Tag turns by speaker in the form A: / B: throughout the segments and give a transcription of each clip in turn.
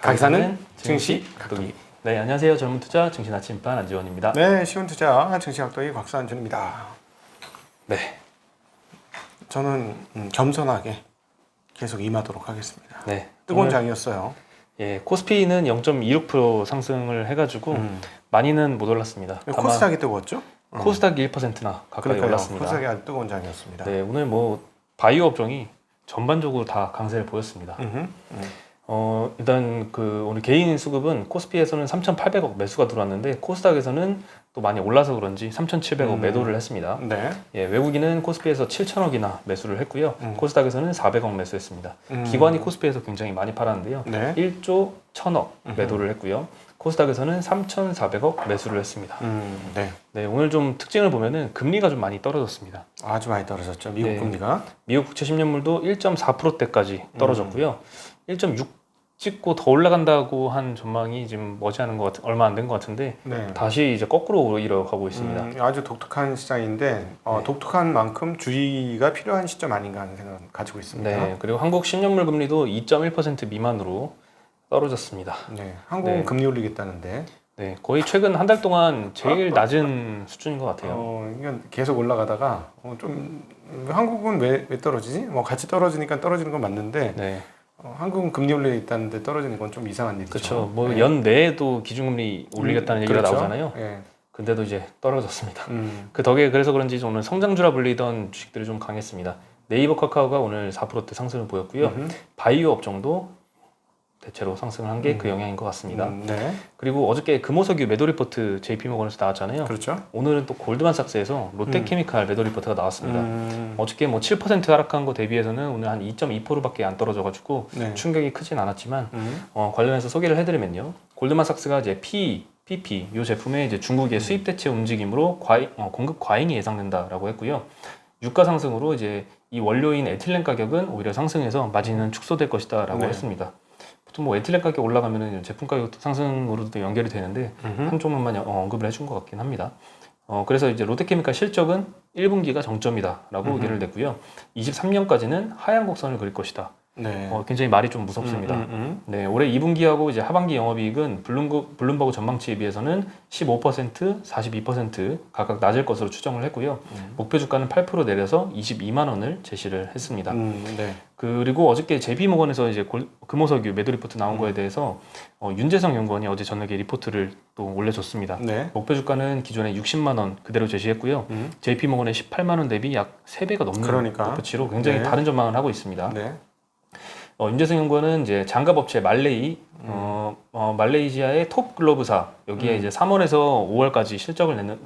A: 가기사는 증시
B: 각도기. 네, 안녕하세요. 젊은 투자 증시 아침반 안지원입니다.
A: 네, 쉬운 투자 증시 각도기 곽수환준입니다.
B: 네,
A: 저는 겸손하게 계속 임하도록 하겠습니다.
B: 네.
A: 뜨거운
B: 오늘,
A: 장이었어요.
B: 예, 코스피는 0.26% 상승을 해가지고 많이는 못 올랐습니다. 다만
A: 코스닥이 뜨거웠죠?
B: 코스닥이 1%나 가까이
A: 그러니까요.
B: 올랐습니다.
A: 코스닥이 아주 뜨거운 장이었습니다.
B: 네, 오늘 뭐 바이오 업종이 전반적으로 다 강세를 보였습니다. 일단 오늘 개인 수급은 코스피에서는 3,800억 매수가 들어왔는데 코스닥에서는 또 많이 올라서 그런지 3,700억 매도를 했습니다.
A: 네.
B: 예, 외국인은 코스피에서 7천억이나 매수를 했고요. 코스닥에서는 400억 매수했습니다. 기관이 코스피에서 굉장히 많이 팔았는데요.
A: 네.
B: 1조 1천억 매도를 했고요. 코스닥에서는 3,400억 매수를 했습니다.
A: 네.
B: 네, 오늘 좀 특징을 보면은 금리가 좀 많이 떨어졌습니다.
A: 아주 많이 떨어졌죠. 미국
B: 네.
A: 금리가.
B: 미국 국채 10년물도 1.4%대까지 떨어졌고요. 1.6 찍고 더 올라간다고 한 전망이 지금 머지않은 것 같은 얼마 안 된 것 같은데
A: 네.
B: 다시 이제 거꾸로 오히려 가고 있습니다.
A: 아주 독특한 시장인데 독특한 만큼 주의가 필요한 시점 아닌가 하는 생각을 가지고 있습니다.
B: 네, 그리고 한국 10년물 금리도 2.1% 미만으로 떨어졌습니다.
A: 네. 한국은
B: 네.
A: 금리 올리겠다는데
B: 네, 거의 최근 한 달 동안 제일 낮은 수준인 것 같아요.
A: 이건 계속 올라가다가 좀 한국은 왜 떨어지지? 뭐 같이 떨어지니까 떨어지는 건 맞는데
B: 네,
A: 한국은 금리 올려 있다는데 떨어지는 건 좀 이상한 일이죠.
B: 그렇죠. 뭐
A: 네.
B: 연내에도 기준금리 올리겠다는 얘기가
A: 그렇죠.
B: 나오잖아요.
A: 네.
B: 근데도 이제 떨어졌습니다.
A: 음.
B: 그 덕에 그래서 그런지 오늘 성장주라 불리던 주식들이 좀 강했습니다. 네이버 카카오가 오늘 4%대 상승을 보였고요. 바이오 업종도 대체로 상승을 한 게 그 영향인 것 같습니다.
A: 네.
B: 그리고 어저께 금호석유 매도 리포트 JP모건에서 나왔잖아요.
A: 그렇죠.
B: 오늘은 또 골드만삭스에서 롯데케미칼 매도 리포트가 나왔습니다. 어저께 뭐 7% 하락한 거 대비해서는 오늘 한 2.2%밖에 안 떨어져가지고
A: 네.
B: 충격이 크진 않았지만 관련해서 소개를 해드리면요. 골드만삭스가 이제 PP 이 제품의 이제 중국의 수입 대체 움직임으로 공급 과잉이 예상된다라고 했고요. 유가 상승으로 이제 이 원료인 에틸렌 가격은 오히려 상승해서 마진은 축소될 것이다라고
A: 네.
B: 했습니다. 보통 뭐 에틸렌 가격 올라가면은 제품 가격 상승으로도 연결이 되는데 한쪽만 언급을 해준 것 같긴 합니다. 그래서 이제 롯데케미칼 실적은 1분기가 정점이다라고 의견을 냈고요. 23년까지는 하향 곡선을 그릴 것이다.
A: 네.
B: 굉장히 말이 좀 무섭습니다. 네, 올해 2분기하고 이제 하반기 영업이익은 블룸버그 전망치에 비해서는 15%, 42% 각각 낮을 것으로 추정을 했고요. 목표 주가는 8% 내려서 22만 원을 제시를 했습니다.
A: 네.
B: 그리고 어저께 JP모건에서 이제 금호석유 매도 리포트 나온 거에 대해서 윤재성 연구원이 어제 저녁에 리포트를 또 올려줬습니다.
A: 네.
B: 목표 주가는 기존에 60만 원 그대로 제시했고요. JP모건의 18만 원 대비 약 3배가 넘는
A: 그러니까.
B: 목표치로 굉장히
A: 네.
B: 다른 전망을 하고 있습니다.
A: 네.
B: 윤재성 연구원은 이제 장갑업체 말레이, 말레이시아의 톱 글로브사 여기에 이제 3월에서 5월까지 실적을 내는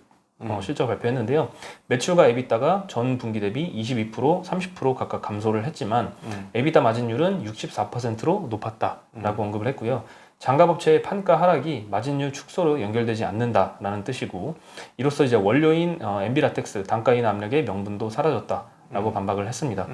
B: 실적 발표했는데요. 매출과 에비타가 전 분기 대비 22%, 30% 각각 감소를 했지만 에비타 마진율은 64%로 높았다라고 언급을 했고요. 장갑업체의 판가 하락이 마진율 축소로 연결되지 않는다라는 뜻이고 이로써 이제 원료인 엔비라텍스 단가 인하 압력의 명분도 사라졌다라고 반박을 했습니다.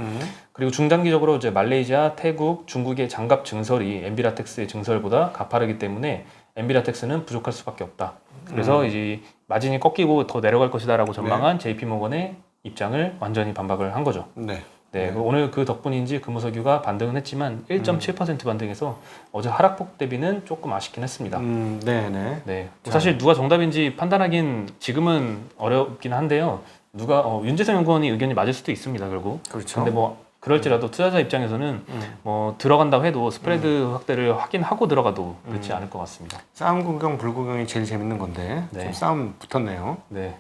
B: 그리고 중장기적으로 이제 말레이시아, 태국, 중국의 장갑 증설이 엔비라텍스의 증설보다 가파르기 때문에 엔비라텍스는 부족할 수밖에 없다. 그래서 이제 마진이 꺾이고 더 내려갈 것이다라고 전망한 JP모건의 입장을 완전히 반박을 한 거죠.
A: 네.
B: 네, 오늘 그 덕분인지 금호석유가 반등은 했지만 1.7% 반등해서 어제 하락폭 대비는 조금 아쉽긴 했습니다.
A: 네.
B: 네, 사실 누가 정답인지 판단하긴 지금은 어렵긴 한데요. 윤재성 연구원이 의견이 맞을 수도 있습니다, 결국.
A: 그렇죠.
B: 근데 뭐 그럴지라도 투자자 입장에서는 뭐 들어간다고 해도 스프레드 확대를 확인하고 들어가도 늦지 않을 것 같습니다.
A: 싸움 구경 불구경이 제일 재밌는 건데
B: 네.
A: 좀 싸움 붙었네요.
B: 네,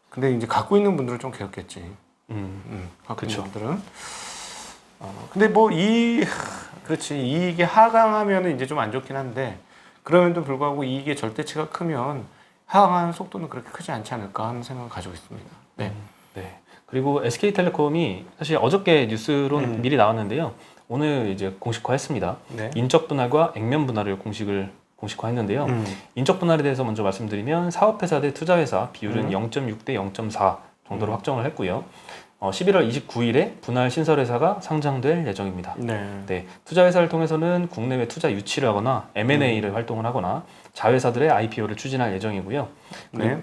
A: 근데 이제 갖고 있는 분들은 좀 괴롭겠지. 갖고
B: 그쵸.
A: 있는 분들은. 근데 뭐 그렇지 이익이 하강하면 이제 좀 안 좋긴 한데 그럼에도 불구하고 이익의 절대치가 크면 하강하는 속도는 그렇게 크지 않지 않을까 하는 생각을 가지고 있습니다. 네.
B: 네. 그리고 SK텔레콤이 사실 어저께 뉴스로 미리 나왔는데요. 오늘 이제 공식화했습니다.
A: 네.
B: 인적 분할과 액면 분할을 공식화했는데요. 인적 분할에 대해서 먼저 말씀드리면 사업회사 대 투자회사 비율은 0.6 대 0.4 정도로 확정을 했고요. 11월 29일에 분할 신설회사가 상장될 예정입니다. 네, 투자회사를 통해서는 국내외 투자 유치를 하거나 M&A를 활동을 하거나 자회사들의 IPO를 추진할 예정이고요.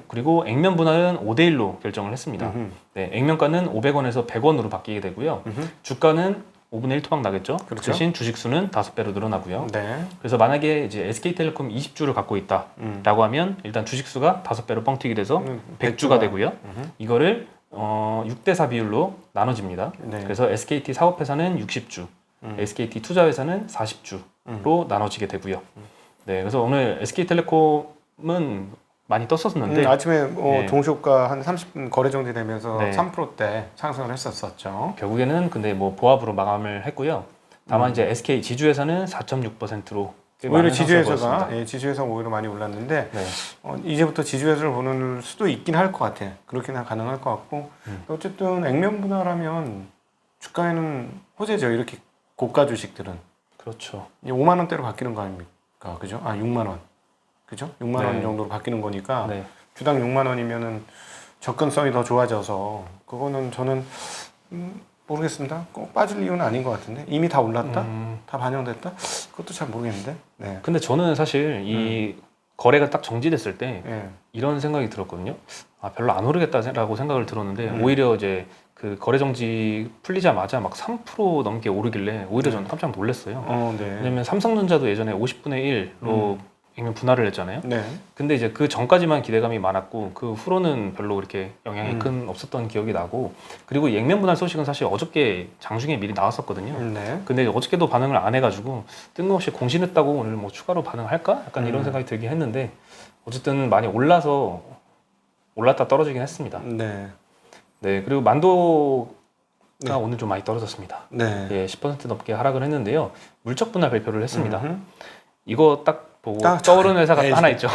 B: 그리고 액면 분할은 5대1로 결정을 했습니다. 네, 액면가는 500원에서 100원으로 바뀌게 되고요. 주가는 5분의 1 토막 나겠죠.
A: 그렇죠.
B: 대신 주식수는 5배로 늘어나고요.
A: 네.
B: 그래서 만약에 이제 SK텔레콤 20주를 갖고 있다라고 하면 일단 주식수가 5배로 뻥튀기 돼서 100주가 되고요. 이거를 6대4 비율로 나눠집니다.
A: 네.
B: 그래서 SKT 사업회사는 60주, SKT 투자회사는 40주로 나눠지게 되고요. 네, 그래서 오늘 SK텔레콤은 많이 떴었는데
A: 아침에
B: 네.
A: 종시효과 한 30분 거래 정지 되면서
B: 네.
A: 3%대 상승을 했었죠.
B: 결국에는 근데 뭐 보합으로 마감을 했고요. 다만 이제 SK 지주회사는 4.6%로
A: 오히려 지주회사가 지주회사 오히려 많이 올랐는데
B: 네.
A: 이제부터 지주회사를 보는 수도 있긴 할 것 같아. 그렇게는 가능할 것 같고 어쨌든 액면 분할하면 주가에는 호재죠. 이렇게 고가 주식들은
B: 그렇죠.
A: 이제 5만 원대로 바뀌는 거 아닙니까? 그죠? 6만 원. 그죠? 6만 원
B: 네.
A: 정도로 바뀌는 거니까
B: 네.
A: 주당 6만 원이면은 접근성이 더 좋아져서 그거는 저는 모르겠습니다. 꼭 빠질 이유는 아닌 것 같은데 이미 다 올랐다, 다 반영됐다. 그것도 잘 모르겠는데. 네.
B: 근데 저는 사실 이 거래가 딱 정지됐을 때
A: 예.
B: 이런 생각이 들었거든요. 아 별로 안 오르겠다라고 생각을 들었는데 오히려 이제 그 거래 정지 풀리자마자 막 3% 넘게 오르길래 오히려 저는 깜짝 놀랐어요.
A: 네.
B: 왜냐면 삼성전자도 예전에 50분의 1로 액면 분할을 했잖아요.
A: 네.
B: 근데 이제 그 전까지만 기대감이 많았고 그 후로는 별로 그렇게 영향이 큰 없었던 기억이 나고 그리고 이 액면 분할 소식은 사실 어저께 장중에 미리 나왔었거든요.
A: 네.
B: 근데 어저께도 반응을 안 해가지고 뜬금없이 공신했다고 오늘 뭐 추가로 반응할까? 약간 이런 생각이 들긴 했는데 어쨌든 많이 올랐다 떨어지긴 했습니다.
A: 네.
B: 네, 그리고 만도가
A: 네.
B: 오늘 좀 많이 떨어졌습니다.
A: 네.
B: 예, 10% 넘게 하락을 했는데요. 물적 분할 발표를 했습니다. 이거 딱 보고 떠오르는 회사가
A: LG.
B: 하나 있죠.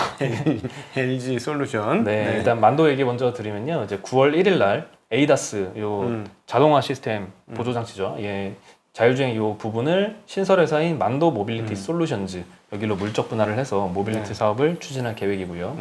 A: LG 솔루션.
B: 네, 일단 만도 얘기 먼저 드리면요. 이제 9월 1일 날 에이다스 요 자동화 시스템 보조 장치죠. 예. 자율주행 요 부분을 신설 회사인 만도 모빌리티 솔루션즈 여기로 물적 분할을 해서 모빌리티 사업을 추진할 계획이고요.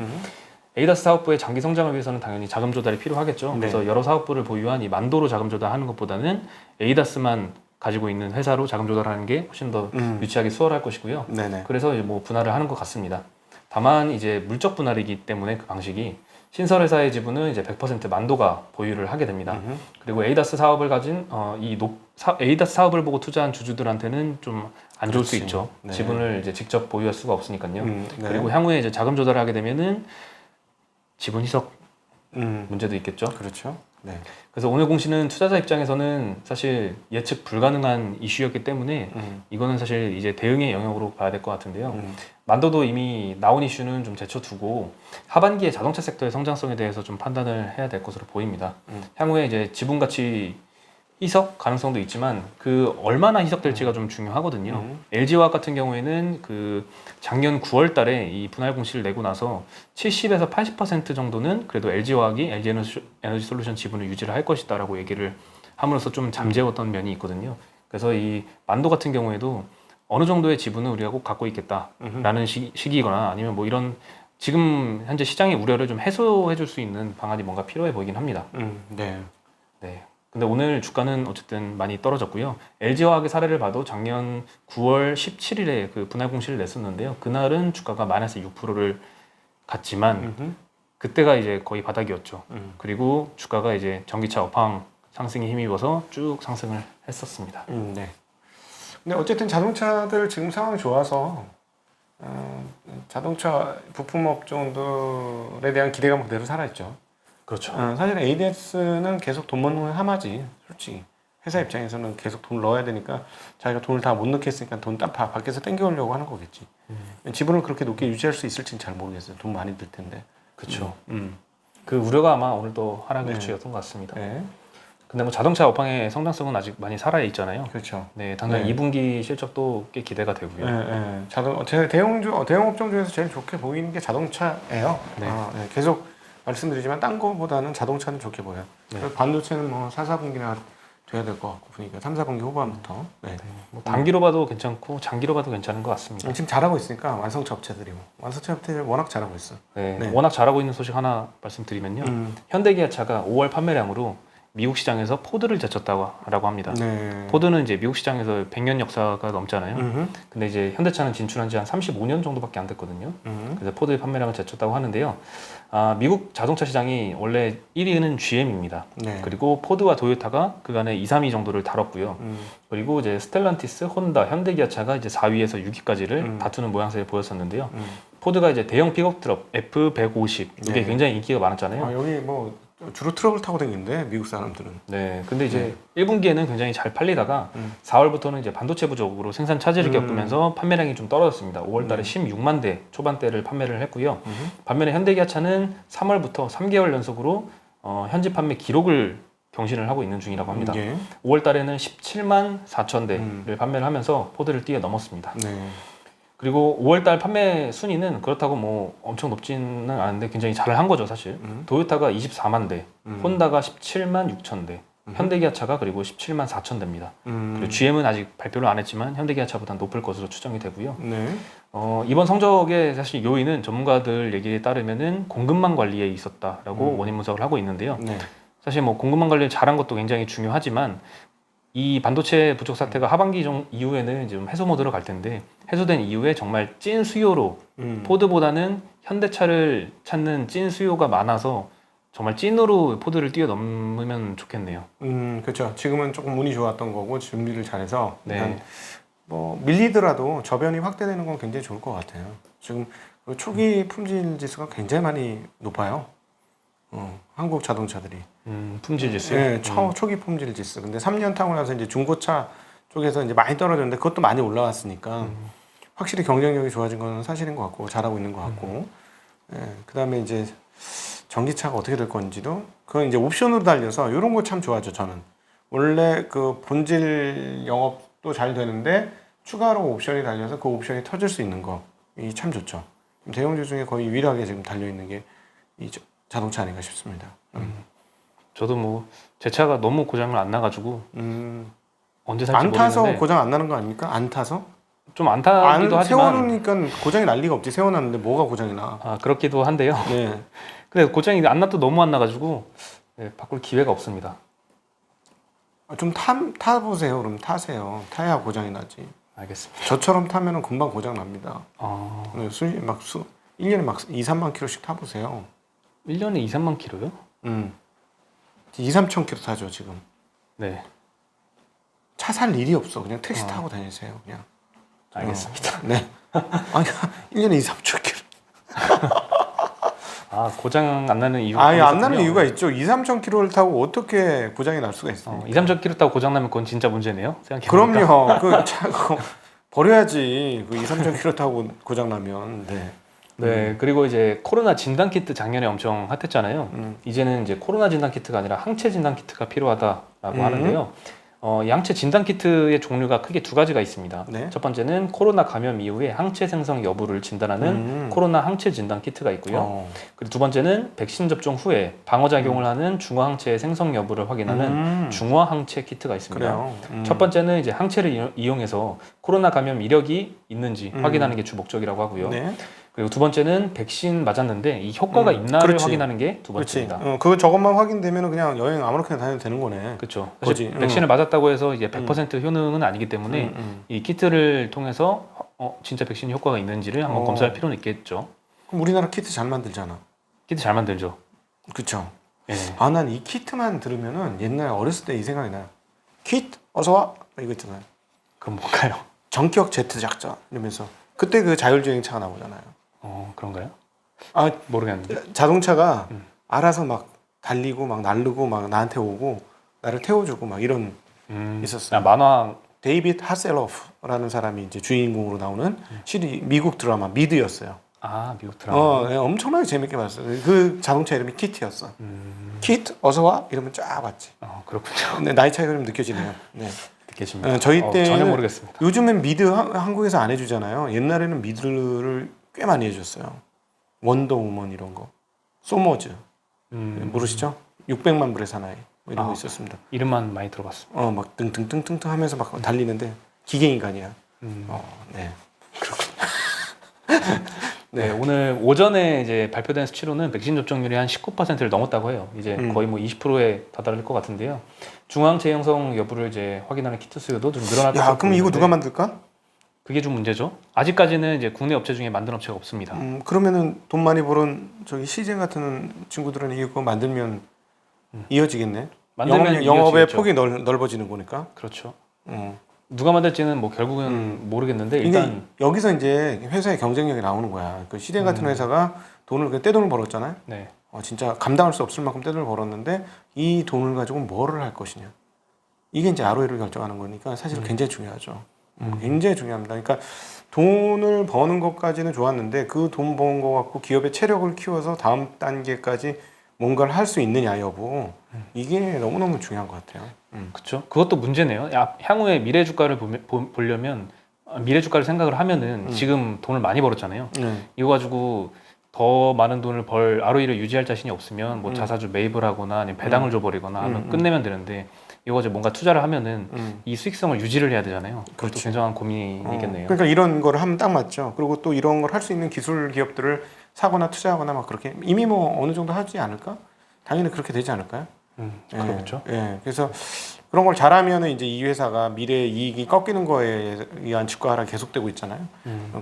B: 에이다스 사업부의 장기 성장을 위해서는 당연히 자금 조달이 필요하겠죠.
A: 네.
B: 그래서 여러 사업부를 보유한 이 만도로 자금 조달하는 것보다는 에이다스만 가지고 있는 회사로 자금 조달하는 게 훨씬 더 유치하기 수월할 것이고요.
A: 네네.
B: 그래서 이제 뭐 분할을 하는 것 같습니다. 다만 이제 물적 분할이기 때문에 그 방식이 신설 회사의 지분은 이제 100% 만도가 보유를 하게 됩니다. 그리고 에이다스 사업을 가진 에이다스 사업을 보고 투자한 주주들한테는 좀 안 좋을 수
A: 그렇지.
B: 있죠.
A: 네.
B: 지분을 이제 직접 보유할 수가 없으니까요.
A: 네.
B: 그리고 향후에 이제 자금 조달을 하게 되면은 지분 희석
A: 음.
B: 문제도 있겠죠.
A: 그렇죠. 네.
B: 그래서 오늘 공시는 투자자 입장에서는 사실 예측 불가능한 이슈였기 때문에 이거는 사실 이제 대응의 영역으로 봐야 될 것 같은데요. 만도도 이미 나온 이슈는 좀 제쳐두고 하반기에 자동차 섹터의 성장성에 대해서 좀 판단을 해야 될 것으로 보입니다. 향후에 이제 지분 가치 희석 가능성도 있지만 그 얼마나 희석될지가 좀 중요하거든요. LG화학 같은 경우에는 그 작년 9월 달에 이 분할 공시를 내고 나서 70에서 80% 정도는 그래도 LG화학이 LG 에너지 솔루션 지분을 유지를 할 것이다라고 얘기를 함으로써 좀 잠재웠던 면이 있거든요. 그래서 이 만도 같은 경우에도 어느 정도의 지분은 우리가 꼭 갖고 있겠다라는 시기거나 아니면 뭐 이런 지금 현재 시장의 우려를 좀 해소해 줄 수 있는 방안이 뭔가 필요해 보이긴 합니다.
A: 네.
B: 네. 근데 오늘 주가는 어쨌든 많이 떨어졌고요. LG화학의 사례를 봐도 작년 9월 17일에 그 분할 공시를 냈었는데요. 그날은 주가가 마이너스 6%를 갔지만 그때가 이제 거의 바닥이었죠. 그리고 주가가 이제 전기차 업황 상승에 힘입어서 쭉 상승을 했었습니다.
A: 네. 근데 어쨌든 자동차들 지금 상황이 좋아서 자동차 부품 업종들에 대한 기대감 그대로 살아있죠.
B: 그렇죠.
A: 사실 ADS는 계속 돈 먹는 하마지, 솔직히. 회사 입장에서는 계속 돈을 넣어야 되니까 자기가 돈을 다 못 넣게 했으니까 돈 다 밖에서 땡겨오려고 하는 거겠지. 지분을 그렇게 높게 유지할 수 있을지는 잘 모르겠어요. 돈 많이 들 텐데.
B: 그렇죠. 그 우려가 아마 오늘도 하락의 주였던 것 같습니다.
A: 네.
B: 근데 뭐 자동차 업황의 성장성은 아직 많이 살아 있잖아요.
A: 그렇죠.
B: 네, 당장
A: 네.
B: 2분기 실적도 꽤 기대가 되고요.
A: 제 대형 업종 중에서 제일 좋게 보이는 게 자동차예요.
B: 네.
A: 계속 말씀드리지만 딴 거보다는 자동차는 좋게 보여요.
B: 네.
A: 그래서 반도체는 뭐 4, 4분기나 돼야 될 것 같고 보니까 3, 4분기 후반부터. 네.
B: 뭐 단기로 봐도 괜찮고 장기로 봐도 괜찮은 것 같습니다.
A: 지금 잘하고 있으니까 완성차 업체들이 완성차 업체들이 워낙 잘하고 있어.
B: 네,
A: 네.
B: 워낙 잘하고 있는 소식 하나 말씀드리면요. 현대기아차가 5월 판매량으로 미국 시장에서 포드를 제쳤다고 합니다.
A: 네.
B: 포드는 이제 미국 시장에서 100년 역사가 넘잖아요.
A: 음흠.
B: 근데 이제 현대차는 진출한 지 한 35년 정도밖에 안 됐거든요. 그래서 포드의 판매량을 제쳤다고 하는데요. 미국 자동차 시장이 원래 1위는 GM입니다.
A: 네.
B: 그리고 포드와 도요타가 그간에 2, 3위 정도를 다뤘고요. 그리고 이제 스텔란티스, 혼다, 현대기아차가 이제 4위에서 6위까지를 다투는 모양새를 보였었는데요. 포드가 이제 대형 픽업 트럭 F150 이게
A: 네.
B: 굉장히 인기가 많았잖아요.
A: 여기 뭐 주로 트럭을 타고 다니는데 미국 사람들은.
B: 네, 근데 이제 1분기에는 굉장히 잘 팔리다가 4월부터는 이제 반도체 부족으로 생산 차질을 겪으면서 판매량이 좀 떨어졌습니다. 5월달에 16만 대 초반대를 판매를 했고요. 반면에 현대기아차는 3월부터 3개월 연속으로 현지 판매 기록을 경신을 하고 있는 중이라고 합니다.
A: 예.
B: 5월달에는 17만 4천 대를 판매를 하면서 포드를 뛰어넘었습니다.
A: 네.
B: 그리고 5월달 판매 순위는 그렇다고 뭐 엄청 높지는 않은데 굉장히 잘 한 거죠 사실. 도요타가 24만 대, 혼다가 17만 6천 대, 현대기아차가 그리고 17만 4천 대입니다. 그리고 GM은 아직 발표를 안 했지만 현대기아차보다 높을 것으로 추정이 되고요.
A: 네.
B: 이번 성적의 사실 요인은 전문가들 얘기에 따르면은 공급망 관리에 있었다라고 원인 분석을 하고 있는데요.
A: 네.
B: 사실 뭐 공급망 관리를 잘한 것도 굉장히 중요하지만 이 반도체 부족 사태가 하반기 이후에는 이제 좀 해소 모드로 갈 텐데 해소된 이후에 정말 찐 수요로 포드보다는 현대차를 찾는 찐 수요가 많아서 정말 찐으로 포드를 뛰어넘으면 좋겠네요.
A: 그렇죠. 지금은 조금 운이 좋았던 거고 준비를 잘해서
B: 네.
A: 일단 뭐 밀리더라도 저변이 확대되는 건 굉장히 좋을 것 같아요. 지금 그 초기 품질 지수가 굉장히 많이 높아요. 한국 자동차들이.
B: 품질 지수.
A: 네, 초기 품질 지수. 근데 3년 타고 나서 이제 중고차 쪽에서 이제 많이 떨어졌는데 그것도 많이 올라왔으니까 확실히 경쟁력이 좋아진 건 사실인 것 같고 잘하고 있는 것 같고. 그다음에 이제 전기차가 어떻게 될 건지도 그건 이제 옵션으로 달려서 이런 거 참 좋아하죠 저는. 원래 그 본질 영업도 잘 되는데 추가로 옵션이 달려서 그 옵션이 터질 수 있는 거 이 참 좋죠. 대형주 중에 거의 유일하게 지금 달려 있는 게 이 자동차 아닌가 싶습니다.
B: 저도 뭐 제 차가 너무 고장을 안 나가지고 언제 살지
A: 안 타서
B: 모르겠는데
A: 고장 안 나는 거 아닙니까? 안 타서?
B: 좀 안 타기도 하지만
A: 세워놓으니까 고장이 날 리가 없지. 세워놨는데 뭐가 고장이 나?
B: 그렇기도 한데요.
A: 네.
B: 근데 고장이 안 나도 너무 안 나가지고 바꿀 기회가 없습니다.
A: 좀 타보세요. 그럼 타세요. 타야 고장이 나지.
B: 알겠습니다.
A: 저처럼 타면은 금방 고장 납니다.
B: 네.
A: 1년에 막 2, 3만 킬로씩 타보세요.
B: 1년에 2, 3만 킬로요?
A: 2, 3천 킬로 타죠 지금.
B: 네.
A: 차 살 일이 없어. 그냥 택시 타고 다니세요. 그냥.
B: 알겠습니다.
A: 네. 아니 1년에 2, 3천 킬로.
B: 고장 안 나는 이유가
A: 안
B: 있었군요.
A: 나는 이유가 있죠. 2, 3천 킬로를 타고 어떻게 고장이 날 수가 있습니까?
B: 2, 3천 킬로 타고 고장 나면 그건 진짜 문제네요. 생각해보니까.
A: 그럼요. 그 차 그거 버려야지. 그 2, 3천 킬로 타고 고장 나면. 네.
B: 네, 그리고 이제 코로나 진단 키트 작년에 엄청 핫했잖아요. 이제는 이제 코로나 진단 키트가 아니라 항체 진단 키트가 필요하다라고 하는데요. 이 항체 진단 키트의 종류가 크게 두 가지가 있습니다.
A: 네.
B: 첫 번째는 코로나 감염 이후에 항체 생성 여부를 진단하는 코로나 항체 진단 키트가 있고요. 그리고 두 번째는 백신 접종 후에 방어작용을 하는 중화 항체의 생성 여부를 확인하는 중화 항체 키트가 있습니다.
A: 그래요.
B: 첫 번째는 이제 항체를 이용해서 코로나 감염 이력이 있는지 확인하는 게 주 목적이라고 하고요.
A: 네.
B: 그리고 두 번째는 백신 맞았는데 이 효과가 있나를
A: 그렇지.
B: 확인하는 게 두
A: 그렇지.
B: 번째입니다.
A: 그 저것만 확인되면 그냥 여행 아무렇게나 다녀도 되는 거네.
B: 그렇죠.
A: 거지.
B: 사실 백신을 맞았다고 해서 이게 100% 효능은 아니기 때문에 이 키트를 통해서 진짜 백신 효과가 있는지를 한번 검사할 필요는 있겠죠.
A: 그럼 우리나라 키트 잘 만들잖아.
B: 키트 잘 만들죠.
A: 그렇죠.
B: 예.
A: 난 이 키트만 들으면은 옛날에 어렸을 때 이 생각이 나요. 키트 어서 와 이거 있잖아요.
B: 그럼 뭘까요?
A: 전격 제트 작전 이러면서 그때 그 자율주행차가 나오잖아요.
B: 그런가요? 모르겠는데.
A: 자동차가 알아서 막 달리고 막 날르고 막 나한테 오고 나를 태워주고 막 이런 있었어요.
B: 만화.
A: 데이빗 하셀로프라는 사람이 이제 주인공으로 나오는 미국 드라마 미드였어요.
B: 미국 드라마.
A: 네, 엄청나게 재밌게 봤어요. 그 자동차 이름이 키트였어. 키트 어서 와 이러면 쫙 왔지.
B: 그렇군요.
A: 근데 나이 차이가 좀 느껴지네요. 네.
B: 느껴집니다.
A: 저희 때
B: 전혀 모르겠습니다.
A: 요즘엔 미드 한국에서 안 해주잖아요. 옛날에는 미드를 꽤 많이 해줬어요. 원더우먼 이런 거, 소머즈 모르시죠? 600만 불의 사나이 뭐 이런 거 있었습니다.
B: 이름만 많이 들어봤습니다.
A: 막 등등등등등 하면서 막 달리는데 기계 인간이야. 네.
B: 네, 오늘 오전에 이제 발표된 수치로는 백신 접종률이 한 19%를 넘었다고 해요. 이제 거의 뭐 20%에 다다를 것 같은데요. 중앙체 형성 여부를 이제 확인하는 키트 수요도 좀 늘어날
A: 야,
B: 것으로
A: 그럼 이거
B: 보이는데
A: 누가 만들까?
B: 그게 좀 문제죠. 아직까지는 이제 국내 업체 중에 만든 업체가 없습니다.
A: 그러면은 돈 많이 버는 저기 시젠 같은 친구들은 이거 만들면 이어지겠네.
B: 만들면
A: 영업의
B: 이어지겠죠.
A: 폭이 넓어지는 거니까.
B: 그렇죠.
A: 음.
B: 누가 만들지는 뭐 결국은 모르겠는데
A: 이게
B: 일단
A: 여기서 이제 회사의 경쟁력이 나오는 거야. 그 시젠 같은 회사가 돈을 떼돈을 벌었잖아요.
B: 네.
A: 진짜 감당할 수 없을 만큼 떼돈을 벌었는데 이 돈을 가지고 뭐를 할 것이냐. 이게 이제 ROI를 결정하는 거니까 사실 굉장히 중요하죠. 굉장히 중요합니다. 그러니까 돈을 버는 것까지는 좋았는데 그 돈 번 거 갖고 기업의 체력을 키워서 다음 단계까지 뭔가를 할 수 있느냐 여부 이게 너무너무 중요한 것 같아요.
B: 그렇죠. 그것도 문제네요. 향후에 미래 주가를 보려면 미래 주가를 생각을 하면은 지금 돈을 많이 벌었잖아요. 이거 가지고 더 많은 돈을 벌 ROE를 유지할 자신이 없으면 뭐 자사주 매입을 하거나 아니면 배당을 줘버리거나 하면 끝내면 되는데 이거 가지고 뭔가 투자를 하면은 이 수익성을 유지를 해야 되잖아요. 그것도
A: 그렇죠.
B: 굉장한 고민이겠네요.
A: 그러니까 이런 거를 하면 딱 맞죠. 그리고 또 이런 걸 할 수 있는 기술 기업들을 사거나 투자하거나 막 그렇게 이미 뭐 어느 정도 하지 않을까? 당연히 그렇게 되지 않을까요?
B: 그렇죠.
A: 예. 그래서 그런 걸 잘하면은 이제 이 회사가 미래 이익이 꺾이는 거에 의한 주가 하락이 계속되고 있잖아요.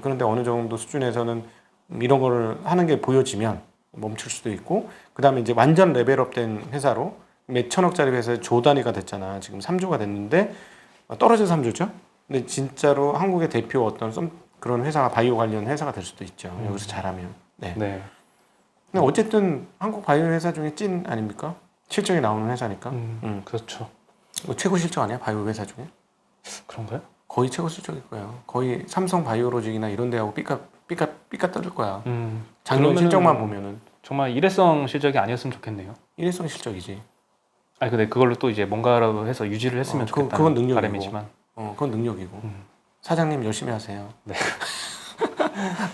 A: 그런데 어느 정도 수준에서는 이런 거를 하는 게 보여지면 멈출 수도 있고, 그 다음에 이제 완전 레벨업된 회사로 몇 천억짜리 회사에 조 단위가 됐잖아. 지금 3조가 됐는데 떨어져서 3조죠. 근데 진짜로 한국의 대표 그런 회사가 바이오 관련 회사가 될 수도 있죠. 여기서 잘하면. 네.
B: 네.
A: 근데 어쨌든 한국 바이오 회사 중에 찐 아닙니까? 실적이 나오는 회사니까.
B: 그렇죠.
A: 최고 실적 아니야? 바이오 회사 중에?
B: 그런가요?
A: 거의 최고 실적일 거예요. 거의 삼성 바이오로직이나 이런 데하고 삐까 떨릴 거야. 작년
B: 그러면은
A: 실적만 보면은
B: 정말 일회성 실적이 아니었으면 좋겠네요.
A: 일회성 실적이지.
B: 아니 근데 그걸로 또 이제 뭔가라도 해서 유지를 했으면 좋겠다는
A: 그건 능력이고.
B: 바람이지만.
A: 그건 능력이고. 사장님 열심히 하세요.
B: 네.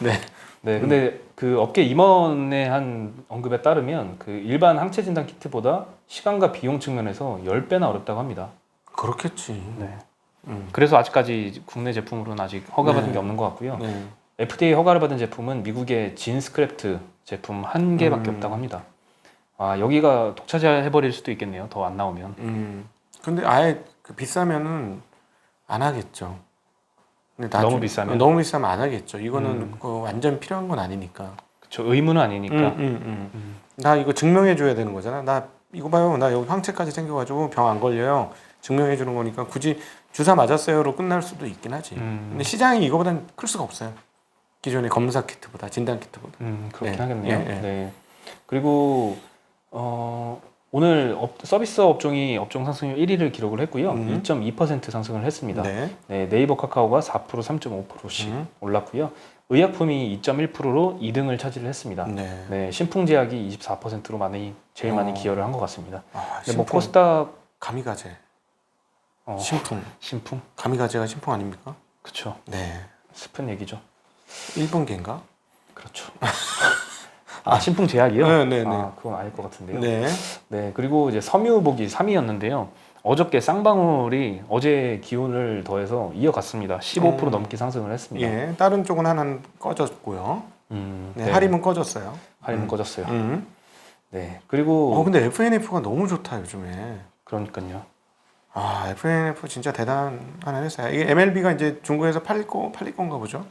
A: 네.
B: 네, 근데 그 업계 임원의 한 언급에 따르면 그 일반 항체 진단 키트보다 시간과 비용 측면에서 10배나 어렵다고 합니다.
A: 그렇겠지.
B: 네. 그래서 아직까지 국내 제품으로는 아직 허가받은
A: 네.
B: 게 없는 것 같고요.
A: 네.
B: FDA 허가를 받은 제품은 미국의 진스크래프트 제품 한 개밖에 없다고 합니다. 아, 여기가 독차지해버릴 수도 있겠네요. 더 안 나오면.
A: 근데 아예 비싸면은 안 하겠죠. 근데
B: 너무 비싸면?
A: 너무 비싸면 안 하겠죠. 이거는 완전 필요한 건 아니니까.
B: 그쵸, 의무는 아니니까.
A: 나 이거 증명해 줘야 되는 거잖아. 나 이거 봐요. 나 여기 황체까지 생겨가지고 병 안 걸려요. 증명해 주는 거니까 굳이 주사 맞았어요로 끝날 수도 있긴 하지. 근데 시장이 이거보단 클 수가 없어요. 기존의 검사 키트보다, 진단 키트보다.
B: 그렇긴
A: 네.
B: 하겠네요.
A: 예, 예.
B: 네. 그리고 오늘 서비스 업종이 업종 상승률 1위를 기록을 했고요. 2.2% 상승을 했습니다.
A: 네.
B: 네, 네이버 카카오가 4%, 3.5%씩 올랐고요. 의약품이 2.1%로 2등을 차지를 했습니다.
A: 네.
B: 네, 신풍제약이 24%로 제일 많이 기여를 한 것 같습니다. 근데 뭐
A: 신풍,
B: 코스닥
A: 가미가제,
B: 어,
A: 신풍.
B: 신풍,
A: 가미가제가 신풍 아닙니까?
B: 그렇죠.
A: 네.
B: 슬픈 얘기죠.
A: 일본계인가?
B: 그렇죠. 아, 신풍제약이요?
A: 네, 네, 네.
B: 아, 그건 아닐 것 같은데요.
A: 네.
B: 네, 그리고 이제 섬유복이 3위였는데요. 어저께 쌍방울이 어제 기온을 더해서 이어갔습니다. 15% 넘게 상승을 했습니다.
A: 예. 다른 쪽은 하나는 꺼졌고요. 네.
B: 네.
A: 하림은 꺼졌어요.
B: 할인은 꺼졌어요. 네, 그리고
A: 근데 FNF가 너무 좋다 요즘에.
B: 그러니까요.
A: FNF 진짜 대단한 회사야. 이게 MLB가 이제 중국에서 팔릴 건가 보죠.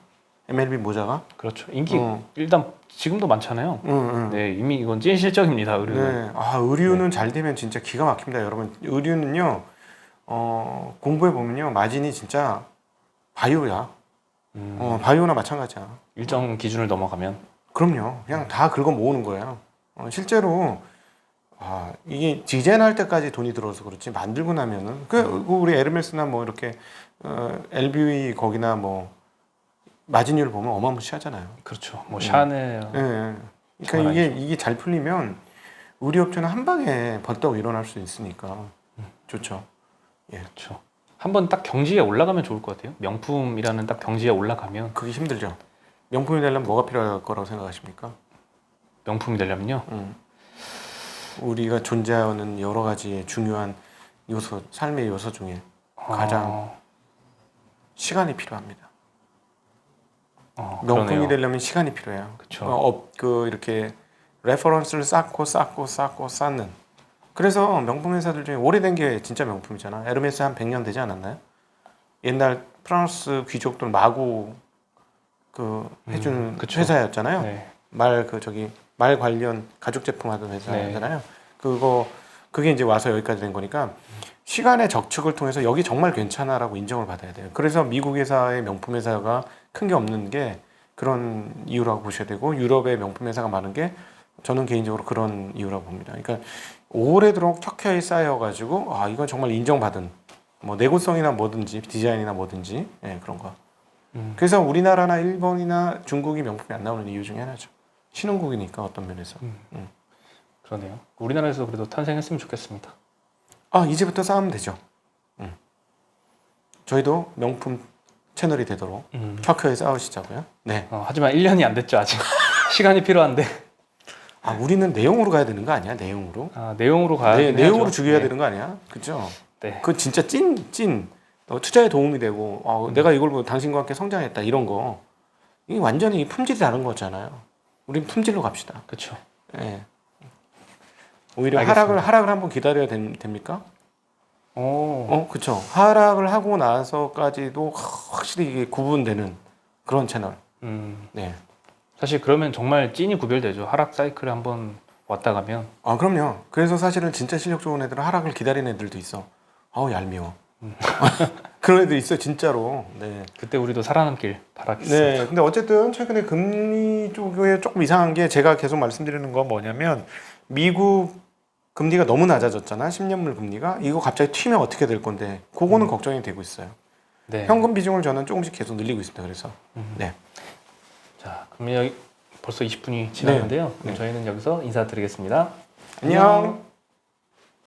A: MLB 모자가.
B: 그렇죠. 인기 일단 지금도 많잖아요. 네, 이미 이건 찐 실적입니다. 의류는.
A: 네. 의류는 잘 되면 진짜 기가 막힙니다, 여러분. 의류는요, 공부해 보면요, 마진이 진짜 바이오야. 바이오나 마찬가지야.
B: 일정 기준을 넘어가면
A: 그럼요. 그냥 다 긁어 모으는 거예요. 실제로 이게 디자인할 때까지 돈이 들어서 그렇지 만들고 나면은 우리 에르메스나 뭐 이렇게 LV 거기나 뭐 마진율 보면 어마무시하잖아요.
B: 그렇죠. 뭐 샤넬.
A: 예. 그러니까 이게 잘 풀리면 우리 업체는 한 방에 벌떡 일어날 수 있으니까 좋죠. 예.
B: 그렇죠. 한번 딱 경지에 올라가면 좋을 것 같아요. 명품이라는 딱 경지에 올라가면
A: 그게 힘들죠. 명품이 되려면 뭐가 필요할 거라고 생각하십니까?
B: 명품이 되려면요.
A: 우리가 존재하는 여러 가지 중요한 요소, 삶의 요소 중에 가장 시간이 필요합니다. 명품이
B: 그러네요.
A: 되려면 시간이 필요해요.
B: 그쵸.
A: 이렇게 레퍼런스를 쌓고 쌓는. 그래서 명품 회사들 중에 오래된 게 진짜 명품이잖아. 에르메스 한 100년 되지 않았나요? 옛날 프랑스 귀족들 마구 해주는
B: 그쵸.
A: 회사였잖아요.
B: 네.
A: 말 관련 가죽 제품 하던 회사잖아요. 그게 이제 와서 여기까지 된 거니까 시간의 적축을 통해서 여기 정말 괜찮아라고 인정을 받아야 돼요. 그래서 미국 회사의 명품 회사가 큰 게 없는 게 그런 이유라고 보셔야 되고, 유럽의 명품 회사가 많은 게 저는 개인적으로 그런 이유라고 봅니다. 그러니까 오래도록 켜켜이 쌓여가지고 이건 정말 인정받은 뭐 내구성이나 뭐든지 디자인이나 뭐든지 그런 거. 그래서 우리나라나 일본이나 중국이 명품이 안 나오는 이유 중에 하나죠. 신흥국이니까 어떤 면에서.
B: 그러네요. 우리나라에서 그래도 탄생했으면 좋겠습니다.
A: 이제부터 싸우면 되죠. 저희도 명품 채널이 되도록 켜켜이 싸우시자고요. 네.
B: 하지만 1년이 안 됐죠 아직. 시간이 필요한데.
A: 우리는 내용으로 가야 되는 거 아니야? 내용으로.
B: 내용으로 가야 되는
A: 내용으로 죽여야 되는 거 아니야? 그죠?
B: 네.
A: 그건 진짜 찐 투자에 도움이 되고 내가 이걸 보고 당신과 함께 성장했다 이런 거. 이게 완전히 품질이 다른 거잖아요. 우린 품질로 갑시다.
B: 그렇죠.
A: 예. 오히려
B: 알겠습니다.
A: 하락을 한번 기다려야 됩니까? 그쵸. 하락을 하고 나서까지도 확실히 이게 구분되는 그런 채널. 네.
B: 사실 그러면 정말 찐이 구별되죠. 하락 사이클에 한번 왔다 가면.
A: 그럼요. 그래서 사실은 진짜 실력 좋은 애들은 하락을 기다리는 애들도 있어. 얄미워. 그런 애들 있어요, 진짜로. 네.
B: 그때 우리도 살아남길 바라겠습니다.
A: 네. 근데 어쨌든 최근에 금리 쪽에 조금 이상한 게 제가 계속 말씀드리는 건 뭐냐면 미국 금리가 너무 낮아졌잖아. 10년물 금리가. 이거 갑자기 튀면 어떻게 될 건데. 그거는 걱정이 되고 있어요.
B: 네.
A: 현금 비중을 저는 조금씩 계속 늘리고 있습니다. 그래서. 네.
B: 자, 그러면 벌써 20분이 지났는데요.
A: 네.
B: 저희는 여기서 인사드리겠습니다.
A: 안녕.